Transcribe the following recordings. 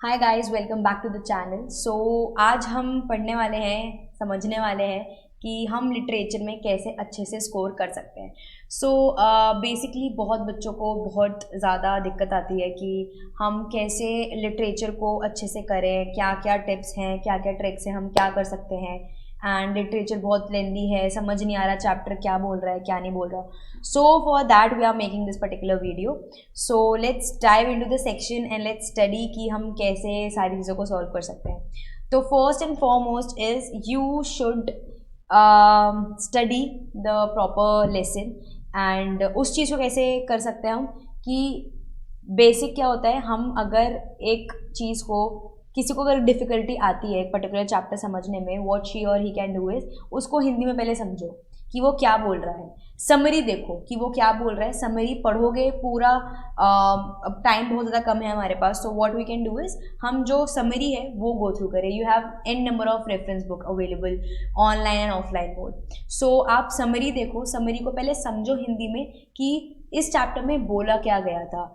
Hi guys, welcome back to the channel. आज हम पढ़ने वाले हैं, समझने वाले हैं कि हम लिटरेचर में कैसे अच्छे से स्कोर कर सकते हैं। बेसिकली बहुत बच्चों को बहुत ज़्यादा दिक्कत आती है कि हम कैसे लिटरेचर को अच्छे से करें, क्या क्या टिप्स हैं, क्या क्या ट्रिक्स हैं, हम क्या कर सकते हैं। एंड लिटरेचर बहुत लेंदी है, समझ नहीं आ रहा चैप्टर क्या बोल रहा है क्या नहीं बोल रहा। So for that we are making this particular video. So let's dive into the section and let's study कि हम कैसे सारी चीज़ों को सॉल्व कर सकते हैं। तो first and foremost is you should study the proper lesson. And उस चीज़ को कैसे कर सकते हैं हम कि बेसिक क्या होता है, हम अगर एक चीज़ को किसी को अगर डिफ़िकल्टी आती है एक पर्टिकुलर चैप्टर समझने में, व्हाट शी और ही कैन डू इज़ उसको हिंदी में पहले समझो कि वो क्या बोल रहा है। समरी देखो कि वो क्या बोल रहा है, समरी पढ़ोगे पूरा। अब टाइम बहुत ज़्यादा कम है हमारे पास, so what we can do is हम जो समरी है वो गो थ्रू करें। You have an number of reference book available online and offline mode. So आप समरी देखो, समरी को पहले समझो हिंदी में कि इस चैप्टर में बोला क्या गया था,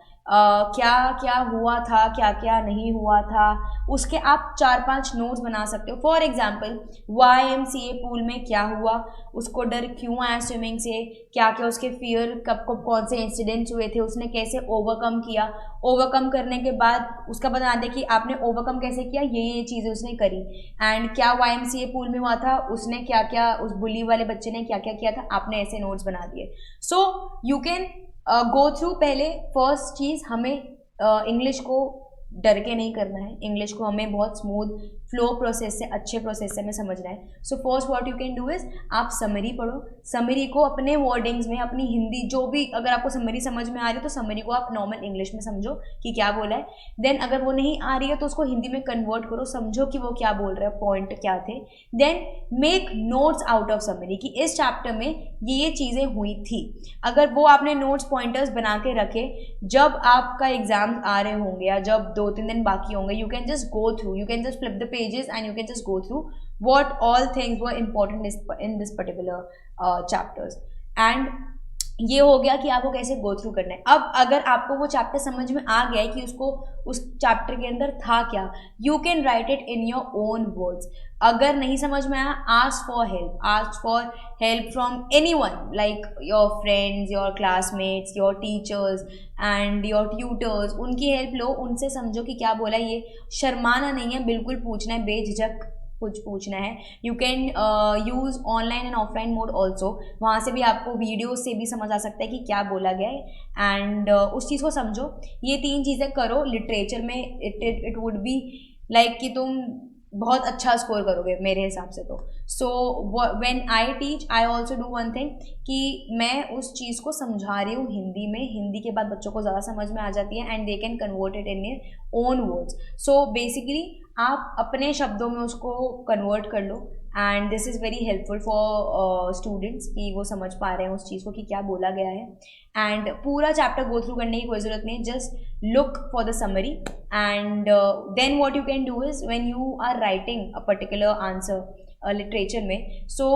क्या क्या हुआ था, क्या क्या नहीं हुआ था। उसके आप 4-5 नोट्स बना सकते हो। फॉर एग्जाम्पल YMCA पूल में क्या हुआ, उसको डर क्यों आया स्विमिंग से, क्या क्या उसके फियर, कब कब कौन से इंसिडेंट्स हुए थे, उसने कैसे ओवरकम किया, ओवरकम करने के बाद उसका बता दें कि आपने ओवरकम कैसे किया, ये चीज़ें उसने करी। एंड क्या YMCA पूल में हुआ था, उसने क्या क्या, उस बुली वाले बच्चे ने क्या क्या किया था, आपने ऐसे नोट्स बना दिए। So you can go through. पहले फर्स्ट चीज़ हमें इंग्लिश को डर के नहीं करना है, इंग्लिश को हमें बहुत स्मूथ फ्लो प्रोसेस से, अच्छे प्रोसेस से हमें समझना है। So first what you can do is आप समरी पढ़ो, समरी को अपने वर्डिंग्स में, अपनी हिंदी जो भी, अगर आपको समरी समझ में आ रही है तो समरी को आप नॉर्मल इंग्लिश में समझो कि क्या बोला है। देन अगर वो नहीं आ रही है तो उसको हिंदी में कन्वर्ट करो, समझो कि वो क्या बोल रहा है, पॉइंट क्या थे। Then make notes out of summary कि इस चैप्टर में ये चीज़ें हुई थी। अगर वो आपने नोट्स पॉइंटर्स बना के रखे, जब आपका एग्जाम आ रहे होंगे या जब 2-3 दिन बाकी होंगे, you can just go through, you can just flip the pages and you can just go through what all things were important in this particular chapters। and ये हो गया कि आपको कैसे गो थ्रू करना है। अब अगर आपको वो चैप्टर समझ में आ गया है कि उसको उस चैप्टर के अंदर था क्या, you can write it in your own words. अगर नहीं समझ में आया, ask for help from anyone, like your friends, your classmates, your teachers and your tutors. उनकी हेल्प लो, उनसे समझो कि क्या बोला। ये शर्माना नहीं है, बिल्कुल पूछना है, बेझिझक कुछ पूछना है। You can use online and offline mode also, वहाँ से भी आपको वीडियो से भी समझ आ सकता है कि क्या बोला गया है। एंड उस चीज़ को समझो। ये 3 चीज़ें करो लिटरेचर में, इट वुड बी लाइक कि तुम बहुत अच्छा स्कोर करोगे मेरे हिसाब से तो। So when I teach I also do one thing कि मैं उस चीज़ को समझा रही हूँ हिंदी में, हिंदी के बाद बच्चों को ज़्यादा समझ में आ जाती है and they can convert it in their own words. So basically आप अपने शब्दों में उसको कन्वर्ट कर लो and this is very helpful for students कि वो समझ पा रहे हैं उस चीज़ को कि क्या बोला गया है। एंड पूरा चैप्टर गो थ्रू करने की कोई ज़रूरत नहीं, just look for the summary and then what you can do is when you are writing a particular answer literature में, सो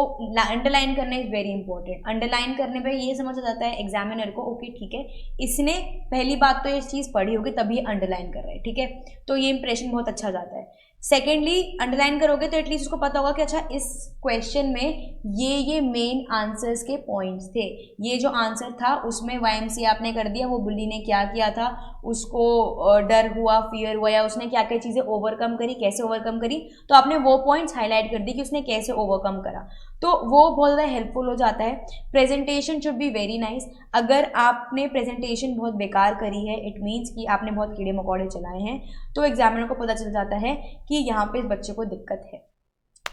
अंडरलाइन करना इज़ वेरी इंपॉर्टेंट। अंडरलाइन करने पे ये समझ आ जाता है एग्जामिनर को, ओके ठीक है, इसने पहली बात तो ये चीज़ पढ़ी होगी तभी अंडरलाइन कर रहा है, ठीक है, तो ये इंप्रेशन बहुत अच्छा जाता है। सेकेंडली अंडरलाइन करोगे तो एटलीस्ट उसको पता होगा कि अच्छा इस क्वेश्चन में ये मेन आंसर्स के पॉइंट्स थे, ये जो आंसर था उसमें YMCA आपने कर दिया, वो बुल्ली ने क्या किया था, उसको डर हुआ, फियर हुआ, या उसने क्या क्या चीज़ें ओवरकम करी, कैसे ओवरकम करी, तो आपने वो पॉइंट्स हाईलाइट कर दी कि उसने कैसे ओवरकम करा, तो वो बहुत ज़्यादा हेल्पफुल हो जाता है। Presentation should be very nice. अगर आपने प्रेजेंटेशन बहुत बेकार करी है, इट मीन्स कि आपने बहुत कीड़े मकोड़े चलाए हैं, तो एग्जामिनर को पता चल जाता है कि यहाँ पे इस बच्चे को दिक्कत है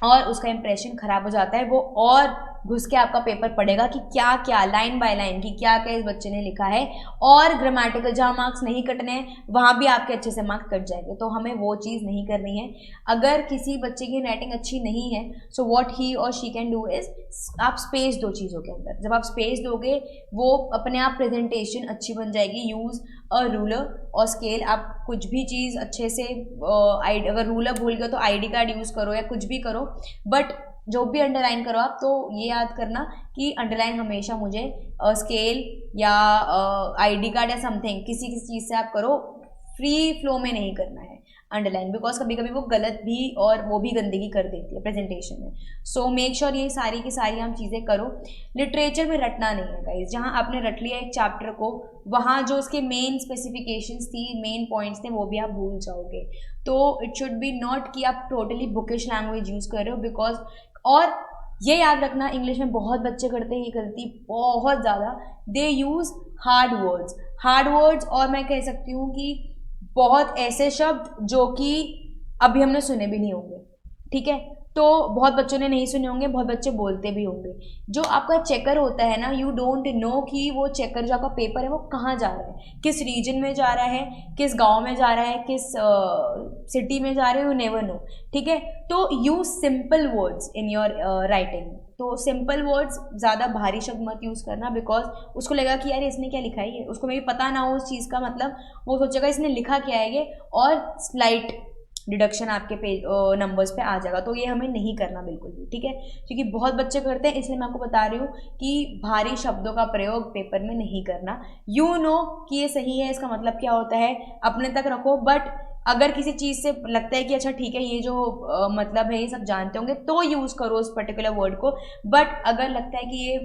और उसका इंप्रेशन खराब हो जाता है। वो और घुस के आपका पेपर पढ़ेगा कि क्या क्या लाइन बाय लाइन कि क्या क्या इस बच्चे ने लिखा है, और ग्रामेटिकल जहाँ मार्क्स नहीं कटने हैं वहाँ भी आपके अच्छे से मार्क्स कट जाएंगे, तो हमें वो चीज़ नहीं करनी है। अगर किसी बच्चे की राइटिंग अच्छी नहीं है, सो व्हाट ही और शी कैन डू इज़ आप स्पेस दो चीज़ों के अंदर। जब आप स्पेस दोगे वो अपने आप प्रेजेंटेशन अच्छी बन जाएगी। यूज़ अ रूलर और स्केल, आप कुछ भी चीज़ अच्छे से अगर रूलर भूल गए तो ID कार्ड यूज़ करो या कुछ भी करो, बट जो भी अंडरलाइन करो आप, तो ये याद करना कि अंडरलाइन हमेशा मुझे स्केल या ID कार्ड या समथिंग किसी चीज़ से आप करो, फ्री फ्लो में नहीं करना है। अंडरलाइन, बिकॉज कभी कभी वो गलत भी और वो भी गंदगी कर देती है प्रेजेंटेशन में. सो मेक श्योर ये सारी की सारी हम चीज़ें करो. लिटरेचर में रटना नहीं है गाइज. जहाँ आपने रट लिया एक चैप्टर को, वहाँ जो उसके मेन स्पेसिफिकेशंस थी, मेन पॉइंट्स थे, वो भी आप भूल जाओगे. तो इट शुड बी नॉट कि आप टोटली बुकिश लैंग्वेज यूज़ कर रहे हो. बिकॉज और ये याद रखना, इंग्लिश में बहुत बच्चे करते हैं ये गलती बहुत ज़्यादा. दे यूज़ हार्ड वर्ड्स, और मैं कह सकती हूँ कि बहुत ऐसे शब्द जो कि अभी हमने सुने भी नहीं होंगे. ठीक है, तो बहुत बच्चों ने नहीं सुने होंगे, बहुत बच्चे बोलते भी होंगे. जो आपका चेकर होता है ना, यू डोंट नो कि वो चेकर जो आपका पेपर है वो कहाँ जा रहा है, किस रीजन में जा रहा है, किस गांव में जा रहा है, किस सिटी में जा रहे हो, यू नेवर नो. ठीक है, तो use simple words in your writing. तो सिंपल वर्ड्स, ज़्यादा भारी शब्द मत यूज़ करना, बिकॉज उसको लगेगा कि यार इसने क्या लिखा है, उसको मेरी पता ना हो उस चीज़ का मतलब, वो सोचेगा इसने लिखा क्या है ये, और स्लाइट डिडक्शन आपके पेज नंबर्स पे आ जाएगा. तो ये हमें नहीं करना बिल्कुल भी. ठीक है, क्योंकि बहुत बच्चे करते हैं, इसलिए मैं आपको बता रही हूँ कि भारी शब्दों का प्रयोग पेपर में नहीं करना. यू नो कि ये सही है, इसका मतलब क्या होता है, अपने तक रखो. बट अगर किसी चीज़ से लगता है कि अच्छा ठीक है ये जो मतलब है ये सब जानते होंगे, तो यूज़ करो उस पर्टिकुलर वर्ड को. बट अगर लगता है कि ये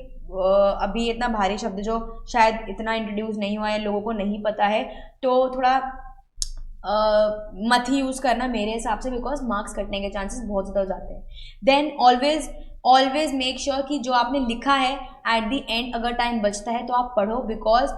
अभी इतना भारी शब्द जो शायद इतना इंट्रोड्यूस नहीं हुआ है, लोगों को नहीं पता है, तो थोड़ा मत ही यूज़ करना मेरे हिसाब से, बिकॉज मार्क्स कटने के चांसेस बहुत ज़्यादा हो जाते हैं. देन ऑलवेज मेक श्योर कि जो आपने लिखा है एट द एंड अगर टाइम बचता है तो आप पढ़ो. बिकॉज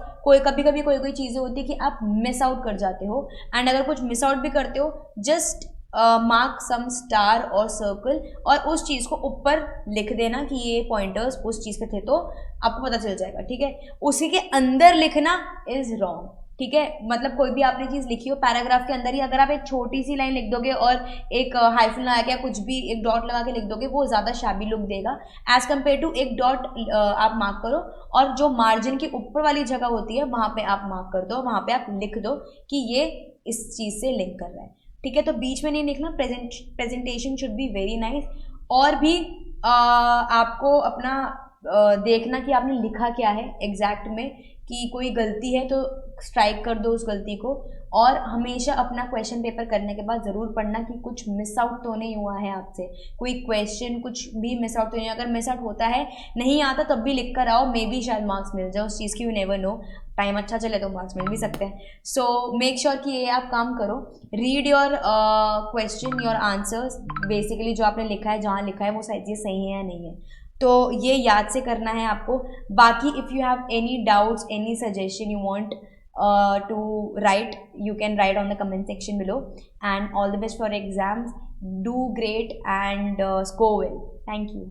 कभी कभी कोई चीज़ें होती है कि आप मिस आउट कर जाते हो, एंड अगर कुछ मिस आउट भी करते हो, जस्ट मार्क सम स्टार और सर्कल, और उस चीज़ को ऊपर लिख देना कि ये पॉइंटर्स उस चीज़ पे थे, तो आपको पता चल जाएगा. ठीक है, उसी के अंदर लिखना इज रॉन्ग. ठीक है, मतलब कोई भी आपने चीज़ लिखी हो पैराग्राफ के अंदर ही, अगर आप एक छोटी सी लाइन लिख दोगे और एक हाइफन लगा के, कुछ भी एक डॉट लगा के लिख दोगे, वो ज़्यादा शैबी लुक देगा एज कम्पेयर टू एक डॉट आप मार्क करो, और जो मार्जिन की ऊपर वाली जगह होती है वहाँ पे आप मार्क कर दो, वहाँ पे आप लिख दो कि ये इस चीज़ से लिंक कर रहा है. ठीक है, तो बीच में नहीं लिखना. Presentation should be very nice. और भी आपको अपना देखना कि आपने लिखा क्या है एग्जैक्ट में, कि कोई गलती है तो स्ट्राइक कर दो उस गलती को. और हमेशा अपना क्वेश्चन पेपर करने के बाद ज़रूर पढ़ना कि कुछ मिस आउट तो नहीं हुआ है आपसे, कोई क्वेश्चन कुछ भी मिस आउट तो नहीं. अगर मिस आउट होता है, नहीं आता, तब भी लिख कर आओ, मे बी शायद मार्क्स मिल जाए उस चीज़ की, यू नेवर नो. टाइम अच्छा चले तो मार्क्स मिल भी सकते हैं. सो मेक श्योर कि ये आप काम करो. Read your question, your answers, basically जो आपने लिखा है, जहाँ लिखा है वो सारी चीज़ सही है या नहीं है, तो ये याद से करना है आपको. बाकी if you have any doubts, any suggestion you want to write, you can write on the comment section below. And all the best for exams. Do great and score well. Thank you.